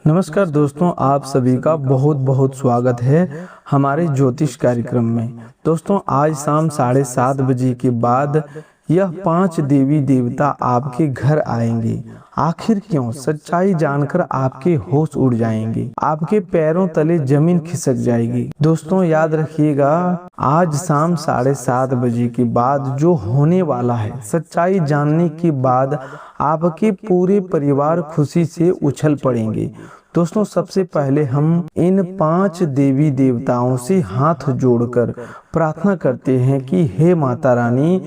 नमस्कार दोस्तों, आप सभी का बहुत बहुत स्वागत है हमारे ज्योतिष कार्यक्रम में। दोस्तों, आज शाम 7:30 के बाद यह 5 देवी देवता आपके घर आएंगे। आखिर क्यों? सच्चाई जानकर आपके होश उड़ जाएंगे, आपके पैरों तले जमीन खिसक जाएगी। दोस्तों याद रखिएगा, आज शाम 7:30 के बाद जो होने वाला है, सच्चाई जानने के बाद आपके पूरे परिवार खुशी से उछल पड़ेंगे। दोस्तों, सबसे पहले हम इन 5 देवी देवताओं से हाथ जोड़कर प्रार्थना करते हैं कि हे माता रानी,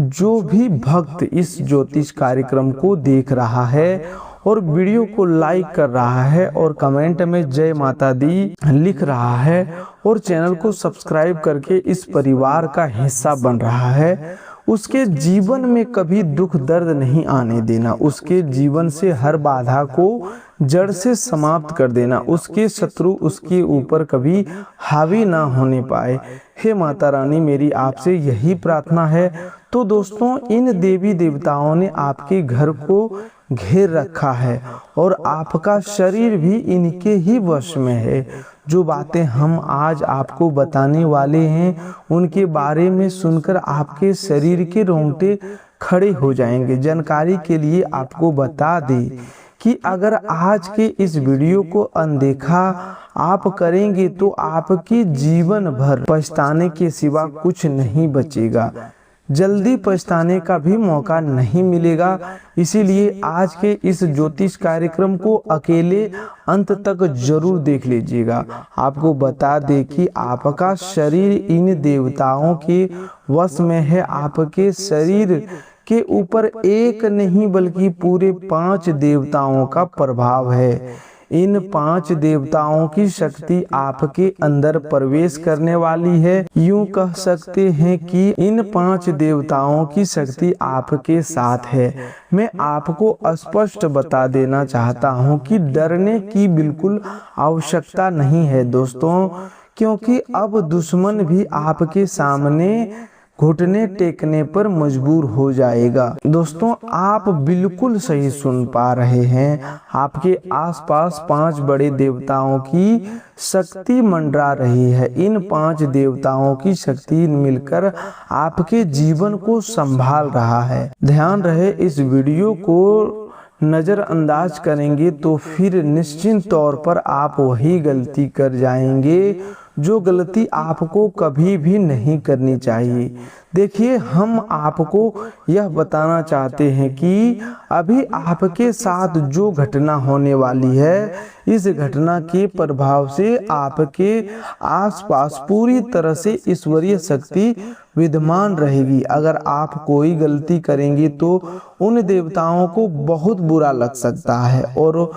जो भी भक्त इस ज्योतिष कार्यक्रम को देख रहा है और वीडियो को लाइक कर रहा है और कमेंट में जय माता दी लिख रहा है और चैनल को सब्सक्राइब करके इस परिवार का हिस्सा बन रहा है, उसके जीवन में कभी दुख दर्द नहीं आने देना, उसके जीवन से हर बाधा को जड़ से समाप्त कर देना, उसके शत्रु उसके ऊपर कभी हावी ना होने पाए। हे माता रानी, मेरी आपसे यही प्रार्थना है। तो दोस्तों, इन देवी देवताओं ने आपके घर को घेर रखा है और आपका शरीर भी इनके ही वश में है। जो बातें हम आज आपको बताने वाले हैं, उनके बारे में सुनकर आपके शरीर के रोंगटे खड़े हो जाएंगे। जानकारी के लिए आपको बता दें कि अगर आज के इस वीडियो को अनदेखा आप करेंगे तो आपके जीवन भर पछताने के सिवा कुछ नहीं बचेगा, जल्दी पछताने का भी मौका नहीं मिलेगा। इसीलिए आज के इस ज्योतिष कार्यक्रम को अकेले अंत तक जरूर देख लीजिएगा। आपको बता दें कि आपका शरीर इन देवताओं के वश में है। आपके शरीर के ऊपर एक नहीं बल्कि पूरे 5 देवताओं का प्रभाव है। इन 5 देवताओं की शक्ति आपके अंदर प्रवेश करने वाली है। यूं कह सकते हैं कि इन 5 देवताओं की शक्ति आपके साथ है। मैं आपको स्पष्ट बता देना चाहता हूं कि डरने की बिल्कुल आवश्यकता नहीं है दोस्तों, क्योंकि अब दुश्मन भी आपके सामने घुटने टेकने पर मजबूर हो जाएगा। दोस्तों, आप बिल्कुल सही सुन पा रहे हैं। आपके आसपास 5 बड़े देवताओं की शक्ति मंडरा रही है। इन 5 देवताओं की शक्ति मिलकर आपके जीवन को संभाल रहा है। ध्यान रहे, इस वीडियो को नज़रअंदाज करेंगे तो फिर निश्चित तौर पर आप वही गलती कर जाएंगे जो गलती आपको कभी भी नहीं करनी चाहिए। देखिए, हम आपको यह बताना चाहते हैं कि अभी आपके साथ जो घटना होने वाली है, इस घटना के प्रभाव से आपके आसपास पूरी तरह से ईश्वरीय शक्ति विद्यमान रहेगी। अगर आप कोई गलती करेंगे तो उन देवताओं को बहुत बुरा लग सकता है और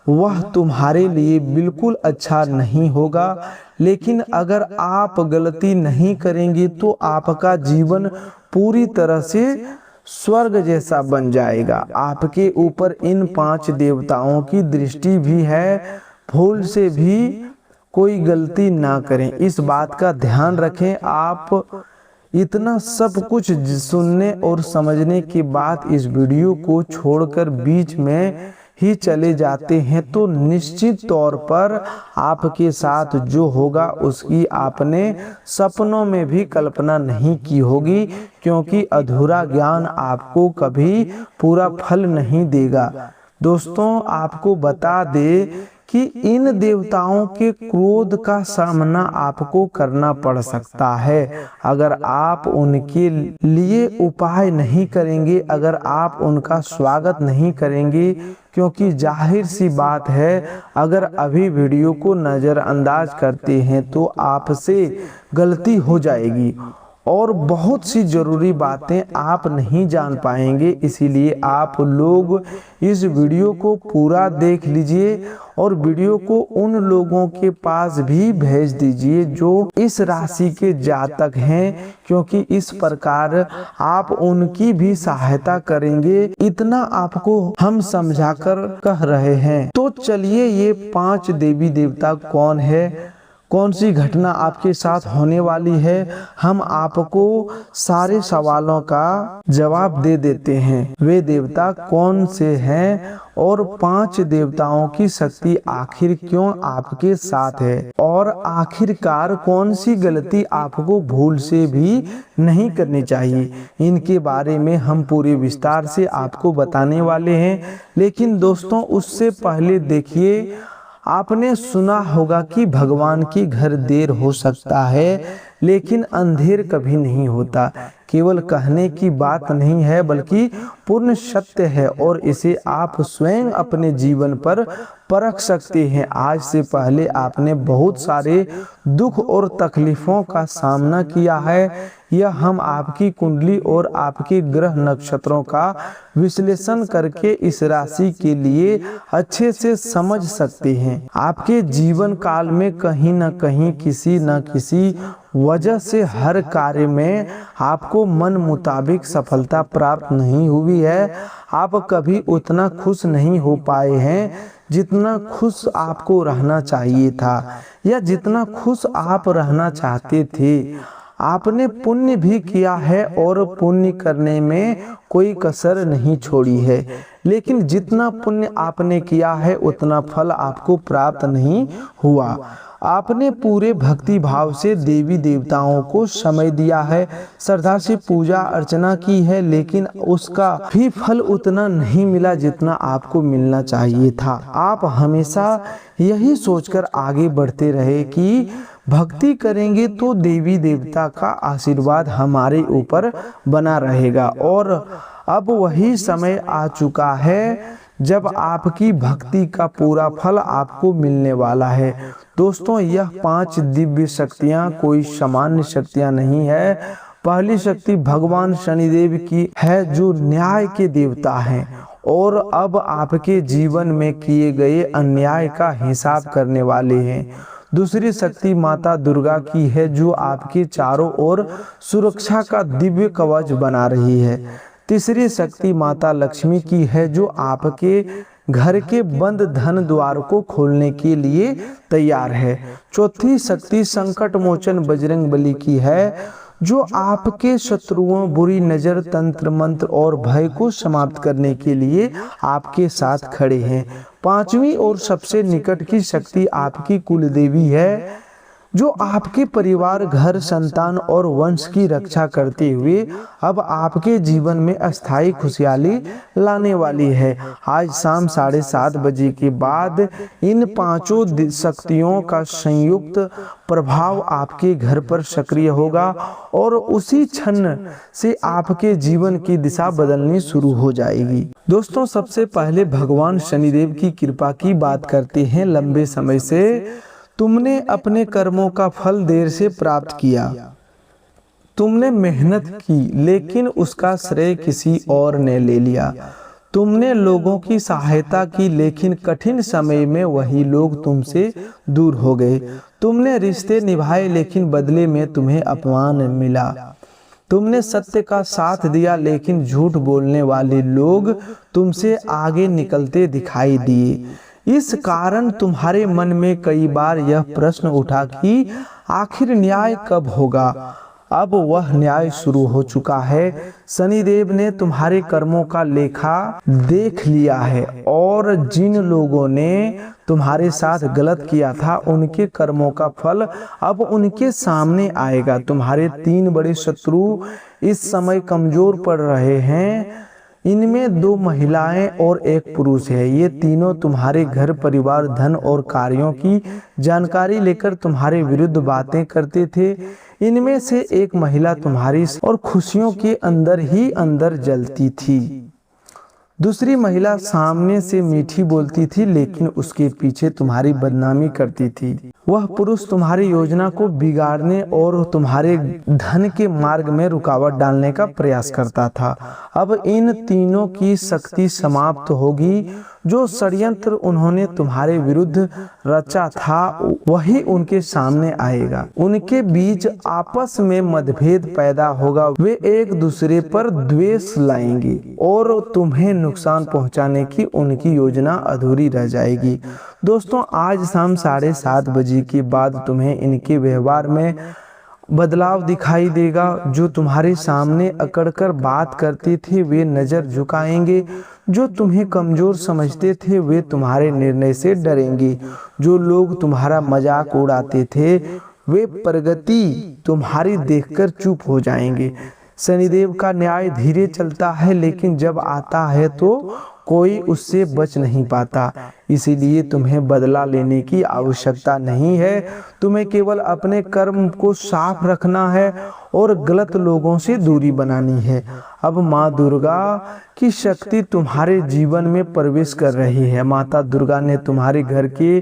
वह तुम्हारे लिए बिल्कुल अच्छा नहीं होगा। लेकिन अगर आप गलती नहीं करेंगे तो आपका जीवन पूरी तरह से स्वर्ग जैसा बन जाएगा। आपके ऊपर इन 5 देवताओं की दृष्टि भी है। भूल से भी कोई गलती ना करें, इस बात का ध्यान रखें। आप इतना सब कुछ सुनने और समझने के बाद इस वीडियो को छोड़कर बीच में ही चले जाते हैं तो निश्चित तौर पर आपके साथ जो होगा उसकी आपने सपनों में भी कल्पना नहीं की होगी, क्योंकि अधूरा ज्ञान आपको कभी पूरा फल नहीं देगा। दोस्तों, आपको बता दे कि इन देवताओं के क्रोध का सामना आपको करना पड़ सकता है अगर आप उनके लिए उपाय नहीं करेंगे, अगर आप उनका स्वागत नहीं करेंगे। क्योंकि जाहिर सी बात है, अगर अभी वीडियो को नज़रअंदाज करते हैं तो आपसे गलती हो जाएगी और बहुत सी जरूरी बातें आप नहीं जान पाएंगे। इसीलिए आप लोग इस वीडियो को पूरा देख लीजिए और वीडियो को उन लोगों के पास भी भेज दीजिए जो इस राशि के जातक हैं, क्योंकि इस प्रकार आप उनकी भी सहायता करेंगे। इतना आपको हम समझाकर कह रहे हैं। तो चलिए, ये 5 देवी देवता कौन है कौन सी घटना आपके साथ होने वाली है। हम आपको सारे सवालों का जवाब दे देते हैं। वे देवता कौन से हैं और 5 देवताओं की शक्ति आखिर क्यों आपके साथ है, और आखिरकार कौन सी गलती आपको भूल से भी नहीं करनी चाहिए। इनके बारे में हम पूरे विस्तार से आपको बताने वाले हैं। लेकिन दोस्तों, उससे पहले देखिए, आपने सुना होगा कि भगवान के घर देर हो सकता है लेकिन अंधेर कभी नहीं होता। केवल कहने की बात नहीं है बल्कि पूर्ण सत्य है, और इसे आप स्वयं अपने जीवन पर परख सकते हैं। आज से पहले आपने बहुत सारे दुख और तकलीफों का सामना किया है। यह हम आपकी कुंडली और आपके ग्रह नक्षत्रों का विश्लेषण करके इस राशि के लिए अच्छे से समझ सकते हैं। आपके जीवन काल में कहीं न कहीं किसी न किसी वजह से हर कार्य में आपको मन मुताबिक सफलता प्राप्त नहीं हुई है। आप कभी उतना खुश नहीं हो पाए हैं जितना खुश आपको रहना चाहिए था, या जितना खुश आप रहना चाहते थे। आपने पुण्य भी किया है और पुण्य करने में कोई कसर नहीं छोड़ी है, लेकिन जितना पुण्य आपने किया है उतना फल आपको प्राप्त नहीं हुआ। आपने पूरे भक्ति भाव से देवी देवताओं को समय दिया है, श्रद्धा से पूजा अर्चना की है, लेकिन उसका भी फल उतना नहीं मिला जितना आपको मिलना चाहिए था। आप हमेशा यही सोचकर आगे बढ़ते रहे कि भक्ति करेंगे तो देवी देवता का आशीर्वाद हमारे ऊपर बना रहेगा, और अब वही समय आ चुका है जब आपकी भक्ति का पूरा फल आपको मिलने वाला है। दोस्तों, यह 5 दिव्य शक्तियां कोई सामान्य शक्तियां नहीं है। पहली शक्ति भगवान शनिदेव की है, जो न्याय के देवता हैं और अब आपके जीवन में किए गए अन्याय का हिसाब करने वाले हैं। दूसरी शक्ति माता दुर्गा की है, जो आपके चारों ओर सुरक्षा का दिव्य कवच बना रही है। तीसरी शक्ति माता लक्ष्मी की है, जो आपके घर के बंद धन द्वार को खोलने के लिए तैयार है। चौथी शक्ति संकट मोचन बजरंग बली की है, जो आपके शत्रुओं, बुरी नजर, तंत्र मंत्र और भय को समाप्त करने के लिए आपके साथ खड़े हैं। पांचवी और सबसे निकट की शक्ति आपकी कुल देवी है, जो आपके परिवार, घर, संतान और वंश की रक्षा करते हुए अब आपके जीवन में अस्थायी खुशहाली लाने वाली है। आज शाम 7:30 बजे के बाद इन 5 शक्तियों का संयुक्त प्रभाव आपके घर पर सक्रिय होगा और उसी क्षण से आपके जीवन की दिशा बदलनी शुरू हो जाएगी। दोस्तों, सबसे पहले भगवान शनिदेव की कृपा की बात करते हैं। लंबे समय से तुमने अपने कर्मों का फल देर से प्राप्त किया। तुमने मेहनत की लेकिन उसका श्रेय किसी और ने ले लिया। तुमने लोगों की सहायता की लेकिन कठिन समय में वही लोग तुमसे दूर हो गए। तुमने रिश्ते निभाए लेकिन बदले में तुम्हें अपमान मिला। तुमने सत्य का साथ दिया लेकिन झूठ बोलने वाले लोग तुमसे आगे निकलते दिखाई दिए। इस कारण तुम्हारे मन में कई बार यह प्रश्न उठा कि आखिर न्याय कब होगा। अब वह न्याय शुरू हो चुका है। शनिदेव ने तुम्हारे कर्मों का लेखा देख लिया है और जिन लोगों ने तुम्हारे साथ गलत किया था उनके कर्मों का फल अब उनके सामने आएगा। तुम्हारे 3 बड़े शत्रु इस समय कमजोर पड़ रहे हैं। इनमें 2 महिलाएं और 1 पुरुष है। ये तीनों तुम्हारे घर, परिवार, धन और कार्यों की जानकारी लेकर तुम्हारे विरुद्ध बातें करते थे। इनमें से एक महिला तुम्हारी और खुशियों के अंदर ही अंदर जलती थी। दूसरी महिला सामने से मीठी बोलती थी लेकिन उसके पीछे तुम्हारी बदनामी करती थी। वह पुरुष तुम्हारी योजना को बिगाड़ने और तुम्हारे धन के मार्ग में रुकावट डालने का प्रयास करता था। अब इन तीनों की शक्ति समाप्त होगी। जो षड्यंत्र उन्होंने तुम्हारे विरुद्ध रचा था वही उनके सामने आएगा। उनके बीच आपस में मतभेद पैदा होगा, वे एक दूसरे पर द्वेष लाएंगे और तुम्हें नुकसान पहुंचाने की उनकी योजना अधूरी रह जाएगी। दोस्तों, आज शाम 7:30 बजे के बाद तुम्हें इनके व्यवहार में बदलाव दिखाई देगा। जो तुम्हारे सामने अकड़कर बात करते थे वे नजर झुकाएंगे, जो तुम्हें कमजोर समझते थे वे तुम्हारे निर्णय से डरेंगे, जो लोग तुम्हारा मजाक उड़ाते थे वे प्रगति तुम्हारी देखकर चुप हो जाएंगे। शनिदेव का न्याय धीरे चलता है, लेकिन जब आता है तो कोई उससे बच नहीं पाता। इसीलिए तुम्हें बदला लेने की आवश्यकता नहीं है। तुम्हें केवल अपने कर्म को साफ रखना है और गलत लोगों से दूरी बनानी है। अब माँ दुर्गा की शक्ति तुम्हारे जीवन में प्रवेश कर रही है। माता दुर्गा ने तुम्हारे घर के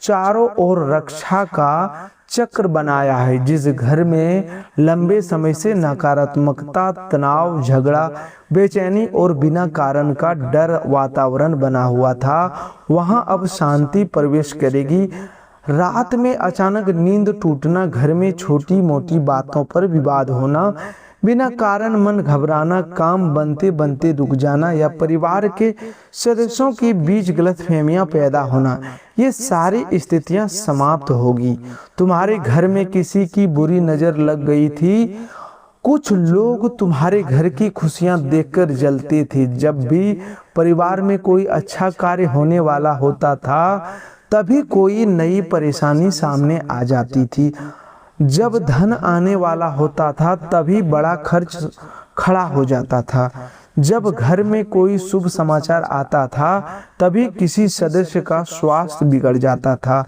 चारों ओर रक्षा का चक्र बनाया है। जिस घर में लंबे समय से नकारात्मकता, तनाव, झगड़ा, बेचैनी और बिना कारण का डर वातावरण बना हुआ था, वहां अब शांति प्रवेश करेगी। रात में अचानक नींद टूटना, घर में छोटी मोटी बातों पर विवाद होना, बिना कारण मन घबराना, काम बनते बनते रुक जाना या परिवार के सदस्यों के बीच गलतफहमियां पैदा होना, ये सारी स्थितियां समाप्त होगी। तुम्हारे घर में किसी की बुरी नजर लग गई थी। कुछ लोग तुम्हारे घर की खुशियां देखकर जलते थे। जब भी परिवार में कोई अच्छा कार्य होने वाला होता था तभी कोई नई परेशानी सामने आ जाती थी। जब धन आने वाला होता था तभी बड़ा खर्च खड़ा हो जाता था। जब घर में कोई शुभ समाचार आता था तभी किसी सदस्य का स्वास्थ्य बिगड़ जाता था।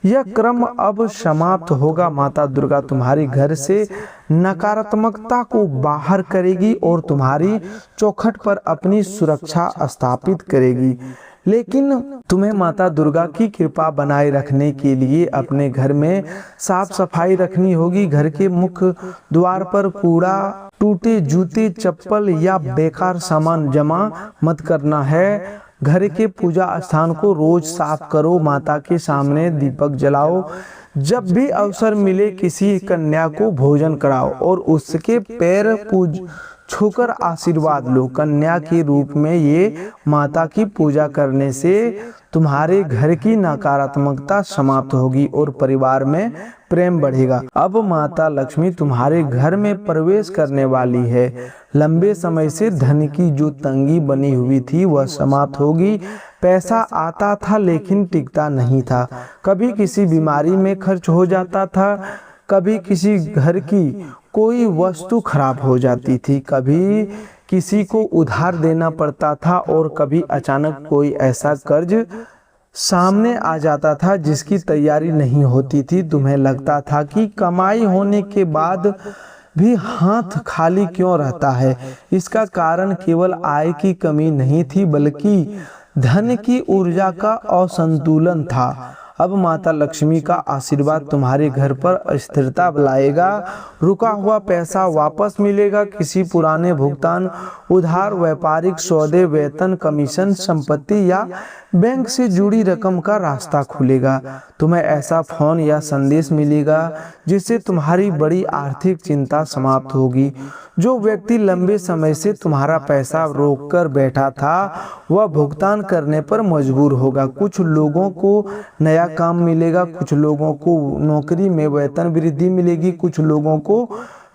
यह क्रम अब समाप्त होगा। माता दुर्गा तुम्हारे घर से नकारात्मकता को बाहर करेगी और तुम्हारी चौखट पर अपनी सुरक्षा स्थापित करेगी। लेकिन तुम्हें माता दुर्गा की कृपा बनाए रखने के लिए अपने घर में साफ सफाई रखनी होगी। घर के मुख्य द्वार पर कूड़ा, टूटे जूते, चप्पल या बेकार सामान जमा मत करना है। घर के पूजा स्थान को रोज साफ करो। माता के सामने दीपक जलाओ। जब भी अवसर मिले किसी कन्या को भोजन कराओ और उसके पैर छूकर आशीर्वाद लो। कन्या के रूप में ये माता की पूजा करने से तुम्हारे घर की नकारात्मकता समाप्त होगी और परिवार में प्रेम बढ़ेगा। अब माता लक्ष्मी तुम्हारे घर में प्रवेश करने वाली है। लंबे समय से धन की जो तंगी बनी हुई थी वह समाप्त होगी। पैसा आता था लेकिन टिकता नहीं था। कभी किसी बीमारी में खर्च हो जाता था, कभी किसी घर की कोई वस्तु खराब हो जाती थी, कभी किसी को उधार देना पड़ता था और कभी अचानक कोई ऐसा कर्ज सामने आ जाता था जिसकी तैयारी नहीं होती थी। तुम्हें लगता था कि कमाई होने के बाद भी हाथ खाली क्यों रहता है। इसका कारण केवल आय की कमी नहीं थी बल्कि धन की ऊर्जा का असंतुलन था। अब माता लक्ष्मी का आशीर्वाद तुम्हारे घर पर स्थिरता लाएगा। रुका हुआ पैसा वापस मिलेगा। किसी पुराने भुगतान, उधार, व्यापारिक सौदे, वेतन, कमीशन, संपत्ति या बैंक से जुड़ी रकम का रास्ता खुलेगा। तुम्हें ऐसा फोन या संदेश मिलेगा जिससे तुम्हारी बड़ी आर्थिक चिंता समाप्त होगी। जो व्यक्ति लंबे समय से तुम्हारा पैसा रोककर बैठा था वह भुगतान करने पर मजबूर होगा। कुछ लोगों को नया काम मिलेगा, कुछ लोगों को नौकरी में वेतन वृद्धि मिलेगी, कुछ लोगों को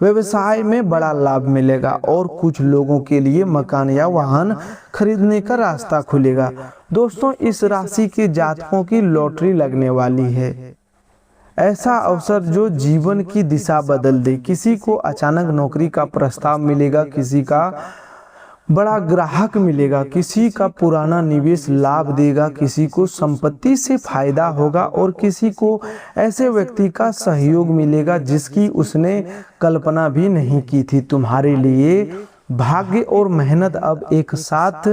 व्यवसाय में बड़ा लाभ मिलेगा और कुछ लोगों के लिए मकान या वाहन खरीदने का रास्ता खुलेगा। दोस्तों, इस राशि के जातकों की लॉटरी लगने वाली है। ऐसा अवसर जो जीवन की दिशा बदल दे। किसी को अचानक नौकरी का प्रस्ताव मिलेगा, किसी का बड़ा ग्राहक मिलेगा, किसी का पुराना निवेश लाभ देगा, किसी को संपत्ति से फायदा होगा और किसी को ऐसे व्यक्ति का सहयोग मिलेगा जिसकी उसने कल्पना भी नहीं की थी। तुम्हारे लिए भाग्य और मेहनत अब एक साथ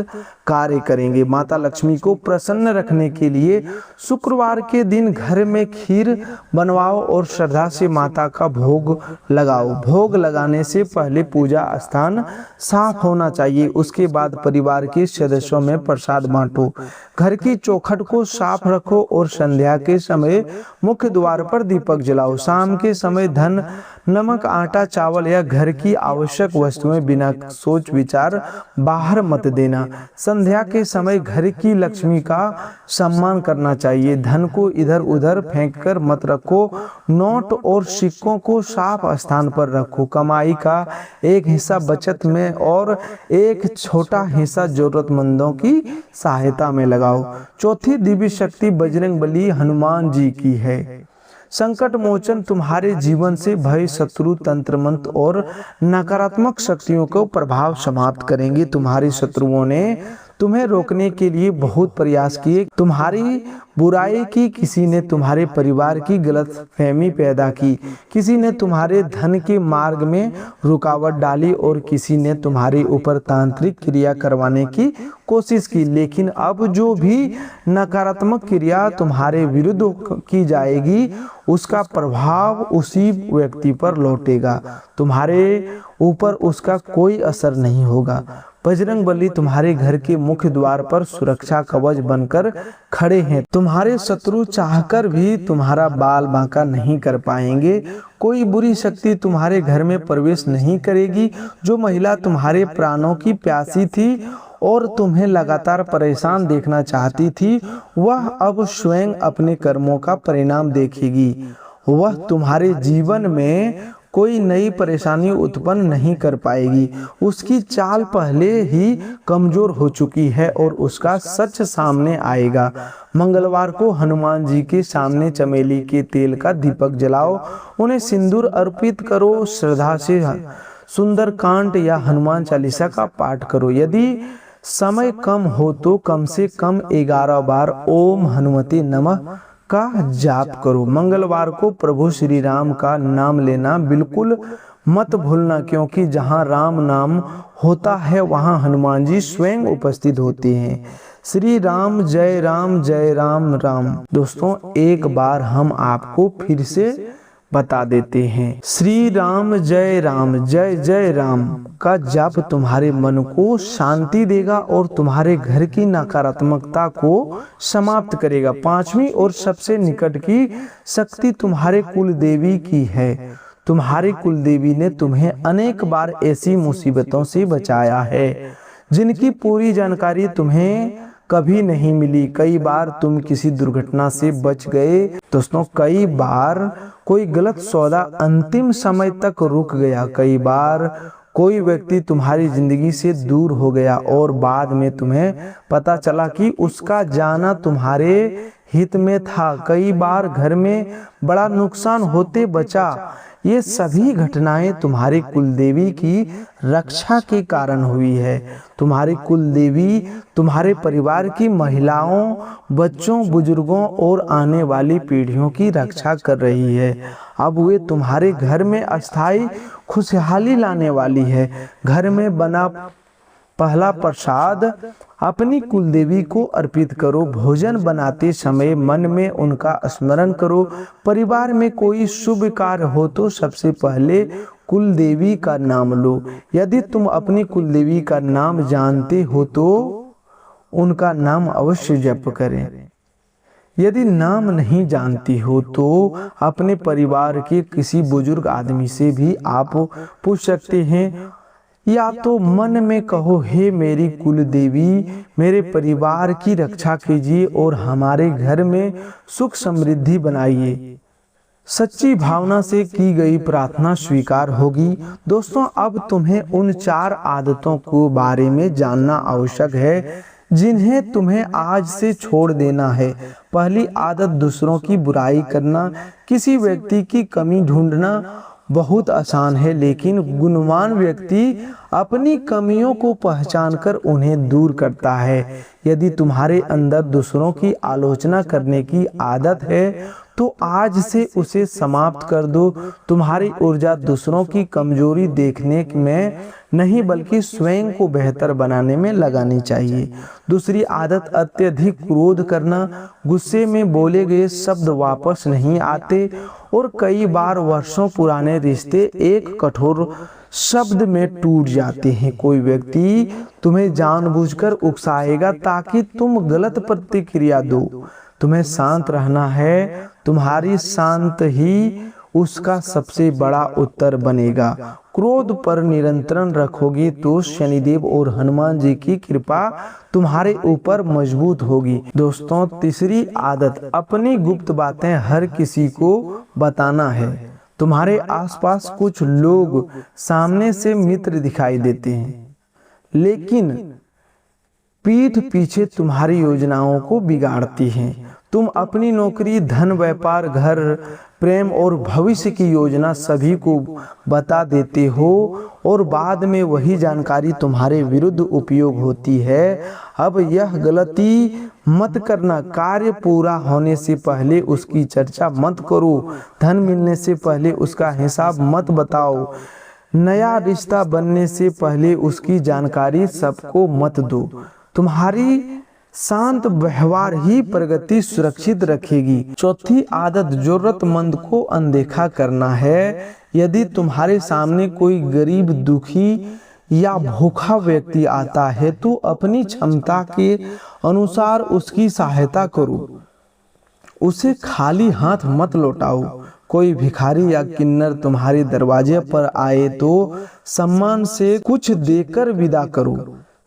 कार्य करेंगे। माता लक्ष्मी को प्रसन्न रखने के लिए शुक्रवार के दिन घर में खीर बनवाओ और श्रद्धा से माता का भोग लगाओ। भोग लगाने से पहले पूजा स्थान साफ होना चाहिए। उसके बाद परिवार के सदस्यों में प्रसाद बांटो। घर की चौखट को साफ रखो और संध्या के समय मुख्य द्वार पर दीपक जलाओ। शाम के समय धन, नमक, आटा, चावल या घर की आवश्यक वस्तुएं बिना सोच विचार बाहर मत देना। संध्या के समय घर की लक्ष्मी का सम्मान करना चाहिए। धन को इधर उधर फेंककर मत रखो। नोट और सिक्कों को साफ स्थान पर रखो। कमाई का एक हिस्सा बचत में और एक छोटा हिस्सा जरूरतमंदों की सहायता में लगाओ। चौथी दिव्य शक्ति बजरंगबली हनुमान जी की है। संकट मोचन तुम्हारे जीवन से भय, शत्रु, तंत्र मंत्र और नकारात्मक शक्तियों को प्रभाव समाप्त करेंगे। तुम्हारे शत्रुओं ने तुम्हें रोकने के लिए बहुत प्रयास किए। तुम्हारी बुराई की, किसी ने तुम्हारे परिवार की गलतफहमी पैदा की, किसी ने तुम्हारे धन के मार्ग में रुकावट डाली और किसी ने तुम्हारे ऊपर तांत्रिक क्रिया करवाने की कोशिश की। लेकिन अब जो भी नकारात्मक क्रिया तुम्हारे विरुद्ध की जाएगी उसका प्रभाव उसी व्यक्ति पर लौटेगा। तुम्हारे ऊपर उसका कोई असर नहीं होगा। बजरंगबली तुम्हारे घर के मुख्य द्वार पर सुरक्षा कवच बनकर खड़े हैं। तुम्हारे शत्रु चाहकर भी तुम्हारा बाल बांका नहीं कर पाएंगे। कोई बुरी शक्ति तुम्हारे घर में प्रवेश नहीं करेगी। जो महिला तुम्हारे प्राणों की प्यासी थी और तुम्हें लगातार परेशान देखना चाहती थी, वह अब स्वयं अपने कर्मों का परिणाम देखेगी। वह तुम्हारे जीवन में कोई नई परेशानी उत्पन्न नहीं कर पाएगी। उसकी चाल पहले ही कमजोर हो चुकी है और उसका सच सामने आएगा। मंगलवार को हनुमान जी के सामने चमेली के तेल का दीपक जलाओ। उन्हें सिंदूर अर्पित करो। श्रद्धा से सुंदरकांड या हनुमान चालीसा का पाठ करो। यदि समय कम हो तो कम से कम 11 बार ओम हनुमते नमः का जाप करो। मंगलवार को प्रभु श्री राम का नाम लेना बिल्कुल मत भूलना, क्योंकि जहाँ राम नाम होता है वहाँ हनुमान जी स्वयं उपस्थित होते हैं। श्री राम जय राम जय राम राम। दोस्तों, एक बार हम आपको फिर से बता देते हैं। श्री राम जय जय राम का जाप तुम्हारे मन को शांति देगा और तुम्हारे घर की नकारात्मकता को समाप्त करेगा। पांचवी और सबसे निकट की शक्ति तुम्हारे कुल देवी की है। तुम्हारी कुल देवी ने तुम्हें अनेक बार ऐसी मुसीबतों से बचाया है जिनकी पूरी जानकारी तुम्हें कभी नहीं मिली। कई बार तुम किसी दुर्घटना से बच गए। दोस्तों, कई बार कोई गलत सौदा अंतिम समय तक रुक गया। कई बार कोई व्यक्ति तुम्हारी जिंदगी से दूर हो गया और बाद में तुम्हें पता चला कि उसका जाना तुम्हारे हित में था। कई बार घर में बड़ा नुकसान होते बचा। ये सभी घटनाएं तुम्हारी कुलदेवी की रक्षा के कारण हुई है। तुम्हारी कुलदेवी तुम्हारे परिवार की महिलाओं, बच्चों, बुजुर्गों और आने वाली पीढ़ियों की रक्षा कर रही है। अब वे तुम्हारे घर में अस्थायी खुशहाली लाने वाली है। घर में बना पहला प्रसाद अपनी कुलदेवी को अर्पित करो। भोजन बनाते समय मन में उनका स्मरण करो। परिवार में कोई शुभ कार्य हो तो सबसे पहले कुलदेवी का नाम लो। यदि तुम अपनी कुलदेवी का नाम जानते हो तो उनका नाम अवश्य जप करें। यदि नाम नहीं जानती हो तो अपने परिवार के किसी बुजुर्ग आदमी से भी आप पूछ सकते हैं, या तो मन में कहो, हे मेरी कुल देवी, मेरे परिवार की रक्षा कीजिए और हमारे घर में सुख समृद्धि बनाइए। सच्ची भावना से की गई प्रार्थना स्वीकार होगी। दोस्तों, अब तुम्हें उन 4 आदतों को बारे में जानना आवश्यक है जिन्हें तुम्हें आज से छोड़ देना है। पहली आदत, दूसरों की बुराई करना। किसी व्यक्ति की कमी ढूंढना बहुत आसान है, लेकिन गुणवान व्यक्ति अपनी कमियों को पहचानकर उन्हें दूर करता है। यदि तुम्हारे अंदर दूसरों की आलोचना करने की आदत है तो आज से उसे समाप्त कर दो। तुम्हारी ऊर्जा दूसरों की कमजोरी देखने में नहीं बल्कि स्वयं को बेहतर बनाने में लगानी चाहिए। दूसरी आदत, अत्यधिक क्रोध करना। गुस्से में बोले गए शब्द वापस नहीं आते और कई बार वर्षों पुराने रिश्ते एक कठोर शब्द में टूट जाते हैं। कोई व्यक्ति तुम्हें जानबूझकर उकसाएगा ताकि तुम गलत प्रतिक्रिया दो। तुम्हें शांत रहना है, तुम्हारी शांत ही उसका सबसे बड़ा उत्तर बनेगा। क्रोध पर नियंत्रण रखोगे तो शनिदेव और हनुमान जी की कृपा तुम्हारे ऊपर मजबूत होगी। दोस्तों, तीसरी आदत, अपनी गुप्त बातें हर किसी को बताना है। तुम्हारे आसपास कुछ लोग सामने से मित्र दिखाई देते हैं, लेकिन पीठ पीछे तुम्हारी योजनाओं को बिगाड़ती हैं। तुम अपनी नौकरी, धन, व्यापार, घर, प्रेम और भविष्य की योजना सभी को बता देते हो और बाद में वही जानकारी तुम्हारे विरुद्ध उपयोग होती है। अब यह गलती मत करना। कार्य पूरा होने से पहले उसकी चर्चा मत करो। धन मिलने से पहले उसका हिसाब मत बताओ। नया रिश्ता बनने से पहले उसकी जानकारी सबको मत दो। तुम्हारी शांत व्यवहार ही प्रगति सुरक्षित रखेगी। चौथी आदत, जरूरतमंद को अनदेखा करना है। यदि तुम्हारे सामने कोई गरीब, दुखी या भूखा व्यक्ति आता है तो अपनी क्षमता के अनुसार उसकी सहायता करो। उसे खाली हाथ मत लौटाओ। कोई भिखारी या किन्नर तुम्हारे दरवाजे पर आए तो सम्मान से कुछ देकर विदा करो।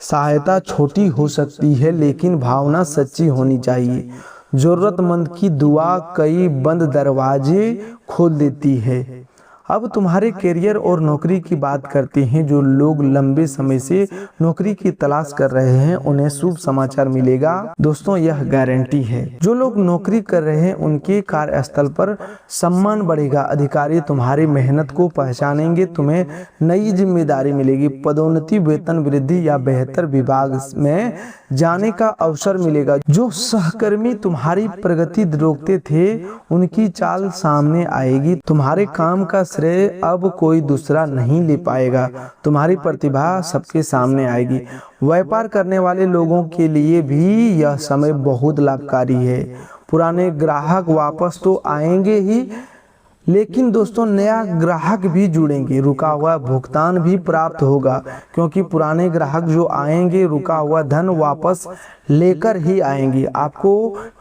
सहायता छोटी हो सकती है लेकिन भावना सच्ची होनी चाहिए। जरूरतमंद की दुआ कई बंद दरवाजे खोल देती है। अब तुम्हारे करियर और नौकरी की बात करते हैं। जो लोग लंबे समय से नौकरी की तलाश कर रहे हैं उन्हें शुभ समाचार मिलेगा। दोस्तों, यह गारंटी है। जो लोग नौकरी कर रहे हैं उनके कार्यस्थल पर सम्मान बढ़ेगा। अधिकारी तुम्हारी मेहनत को पहचानेंगे। तुम्हें नई जिम्मेदारी मिलेगी। पदोन्नति, वेतन वृद्धि या बेहतर विभाग में जाने का अवसर मिलेगा। जो सहकर्मी तुम्हारी प्रगति रोकते थे उनकी चाल सामने आएगी। तुम्हारे काम का श्रेय अब कोई दूसरा नहीं ले पाएगा। तुम्हारी प्रतिभा सबके सामने आएगी। व्यापार करने वाले लोगों के लिए भी यह समय बहुत लाभकारी है। पुराने ग्राहक वापस तो आएंगे ही, लेकिन दोस्तों नया ग्राहक भी जुड़ेंगे। रुका हुआ भुगतान भी प्राप्त होगा, क्योंकि पुराने ग्राहक जो आएंगे रुका हुआ धन वापस लेकर ही आएंगे। आपको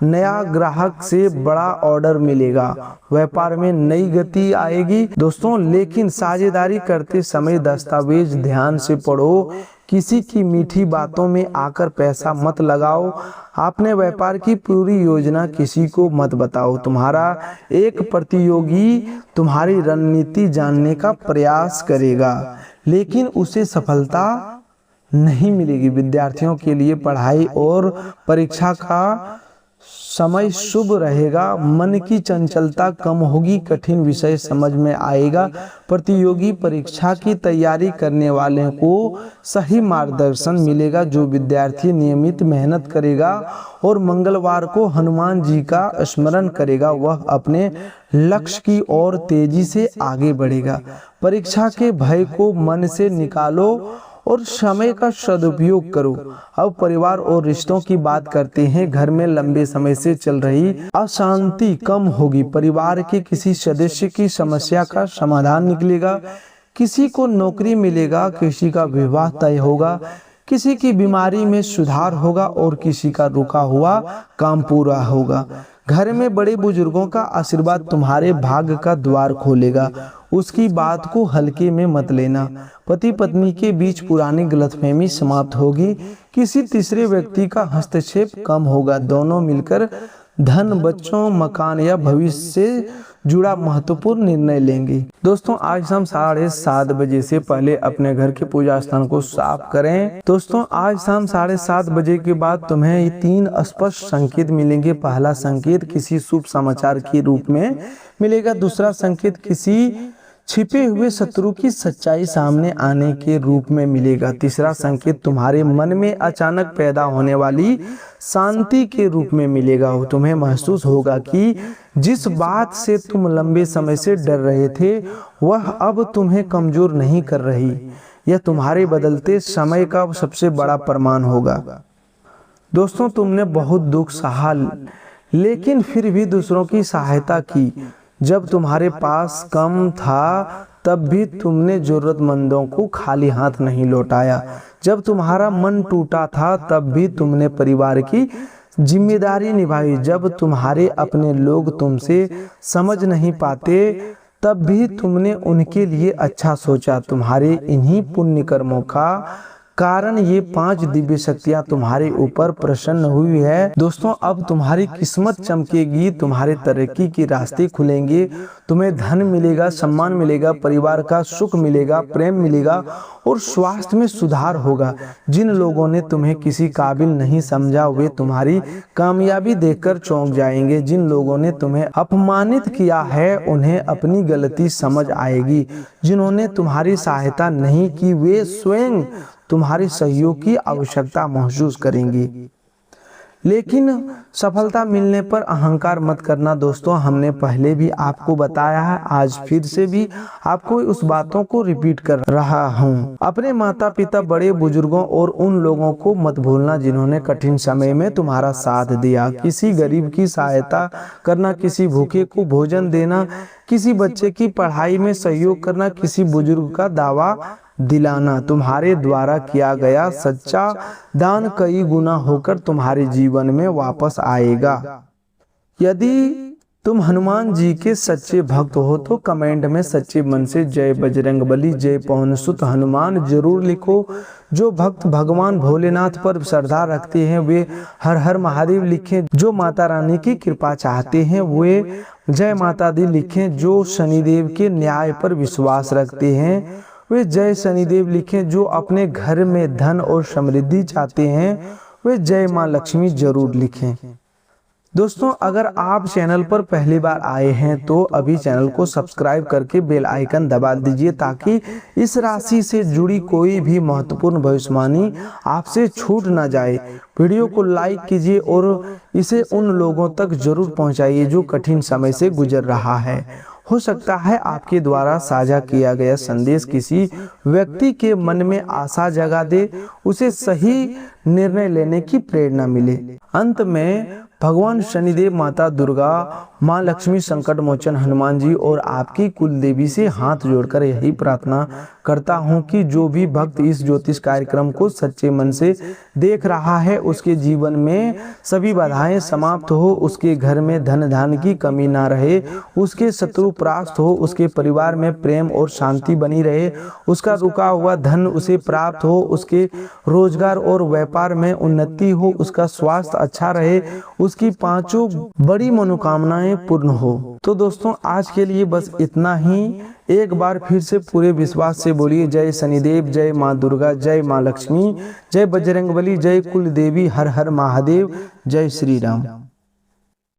नया ग्राहक से बड़ा ऑर्डर मिलेगा। व्यापार में नई गति आएगी दोस्तों, लेकिन साझेदारी करते समय दस्तावेज ध्यान से पढ़ो। किसी की मीठी बातों में आकर पैसा मत लगाओ। आपने व्यापार की पूरी योजना किसी को मत बताओ। तुम्हारा एक प्रतियोगी तुम्हारी रणनीति जानने का प्रयास करेगा, लेकिन उसे सफलता नहीं मिलेगी। विद्यार्थियों के लिए पढ़ाई और परीक्षा का समय शुभ रहेगा। मन की चंचलता कम होगी। कठिन विषय समझ में आएगा। प्रतियोगी परीक्षा की तैयारी करने वाले को सही मार्गदर्शन मिलेगा। जो विद्यार्थी नियमित मेहनत करेगा और मंगलवार को हनुमान जी का स्मरण करेगा वह अपने लक्ष्य की ओर तेजी से आगे बढ़ेगा। परीक्षा के भय को मन से निकालो और समय का सदुपयोग करो। अब परिवार और रिश्तों की बात करते हैं। घर में लंबे समय से चल रही अशांति कम होगी। परिवार के किसी सदस्य की समस्या का समाधान निकलेगा। किसी को नौकरी मिलेगा, किसी का विवाह तय होगा, किसी की बीमारी में सुधार होगा और किसी का रुका हुआ काम पूरा होगा। घर में बड़े बुजुर्गों का आशीर्वाद तुम्हारे भाग्य का द्वार खोलेगा। उसकी बात को हल्के में मत लेना। पति पत्नी के बीच पुरानी गलतफहमी समाप्त होगी। किसी तीसरे व्यक्ति का हस्तक्षेप कम होगा। दोनों मिलकर धन, बच्चों, मकान या भविष्य से जुड़ा महत्वपूर्ण निर्णय लेंगे। दोस्तों, आज शाम 7:30 बजे से पहले अपने घर के पूजा स्थान को साफ करें। दोस्तों, आज शाम 7:30 बजे के बाद तुम्हें 3 स्पष्ट संकेत मिलेंगे। पहला संकेत किसी शुभ समाचार के रूप में मिलेगा। दूसरा संकेत किसी छिपे हुए शत्रु की सच्चाई सामने आने के रूप में मिलेगा। तीसरा संकेत तुम्हारे मन में अचानक पैदा होने वाली शांति के रूप में मिलेगा। तुम्हें महसूस होगा कि जिस बात से तुम लंबे समय से डर रहे थे वह अब तुम्हें कमजोर नहीं कर रही। यह तुम्हारे बदलते समय का सबसे बड़ा प्रमाण होगा। दोस्तों, तुमने बहुत दुख सहा लेकिन फिर भी दूसरों की सहायता की। जब तुम्हारे पास कम था तब भी तुमने जरूरतमंदों को खाली हाथ नहीं लौटाया। जब तुम्हारा मन टूटा था तब भी तुमने परिवार की जिम्मेदारी निभाई। जब तुम्हारे अपने लोग तुमसे समझ नहीं पाते तब भी तुमने उनके लिए अच्छा सोचा। तुम्हारे इन्हीं पुण्य कर्मों का कारण ये 5 दिव्य शक्तियां तुम्हारे ऊपर प्रसन्न हुई है। दोस्तों, अब तुम्हारी किस्मत चमकेगी, तुम्हारे तरक्की के रास्ते खुलेंगे, तुम्हें धन मिलेगा, सम्मान मिलेगा, परिवार का सुख मिलेगा, प्रेम मिलेगा और स्वास्थ्य में सुधार होगा। जिन लोगों ने तुम्हें किसी काबिल नहीं समझा वे तुम्हारी कामयाबी देखकर चौंक जाएंगे। जिन लोगों ने तुम्हें अपमानित किया है उन्हें अपनी गलती समझ आएगी। जिन्होंने तुम्हारी सहायता नहीं की वे स्वयं तुम्हारे सहयोग की आवश्यकता महसूस करेंगी। लेकिन सफलता मिलने पर अहंकार मत करना। दोस्तों, हमने पहले भी आपको बताया है, आज फिर से भी आपको उस बातों को रिपीट कर रहा हूँ। अपने माता पिता, बड़े बुजुर्गों और उन लोगों को मत भूलना जिन्होंने कठिन समय में तुम्हारा साथ दिया। किसी गरीब की सहायता करना, किसी भूखे को भोजन देना, किसी बच्चे की पढ़ाई में सहयोग करना, किसी बुजुर्ग का दावा दिलाना, तुम्हारे द्वारा किया गया सच्चा दान कई गुना होकर तुम्हारे जीवन में वापस आएगा। यदि तुम हनुमान जी के सच्चे भक्त हो तो कमेंट में सच्चे मन से जय बजरंगबली, जय पवन सुत हनुमान जरूर लिखो। जो भक्त भगवान भोलेनाथ पर श्रद्धा रखते हैं वे हर हर महादेव लिखें। जो माता रानी की कृपा चाहते हैं वे जय माता दी लिखें। जो शनिदेव के न्याय पर विश्वास रखते हैं वे जय शनिदेव लिखें। जो अपने घर में धन और समृद्धि चाहते हैं वे जय मां लक्ष्मी जरूर लिखें। दोस्तों, अगर आप चैनल पर पहली बार आए हैं तो अभी चैनल को सब्सक्राइब करके बेल आइकन दबा दीजिए ताकि इस राशि से जुड़ी कोई भी महत्वपूर्ण भविष्यवाणी आपसे छूट ना जाए। वीडियो को लाइक कीजिए और इसे उन लोगों तक जरूर पहुंचाइए जो कठिन समय से गुजर रहा है। हो सकता है आपके द्वारा साझा किया गया संदेश किसी व्यक्ति के मन में आशा जगा दे, उसे सही निर्णय लेने की प्रेरणा मिले। अंत में भगवान शनिदेव, माता दुर्गा, माँ लक्ष्मी, संकट मोचन हनुमान जी और आपकी कुल देवी से हाथ जोड़कर यही प्रार्थना करता हूँ कि जो भी भक्त इस ज्योतिष कार्यक्रम को सच्चे मन से देख रहा है उसके जीवन में सभी बाधाएं समाप्त हो, उसके घर में धन धान्य की कमी ना रहे, उसके शत्रु परास्त हो, उसके परिवार में प्रेम और शांति बनी रहे, उसका रुका हुआ धन उसे प्राप्त हो, उसके रोजगार और व्यापार में उन्नति हो, उसका स्वास्थ्य अच्छा रहे, उसकी 5 बड़ी मनोकामनाएं पूर्ण हो। तो दोस्तों, आज के लिए बस इतना ही। एक बार फिर से पूरे विश्वास से बोलिए जय शनिदेव, जय माँ दुर्गा, जय माँ लक्ष्मी, जय बजरंगबली, जय कुल देवी, हर हर महादेव, जय श्री राम।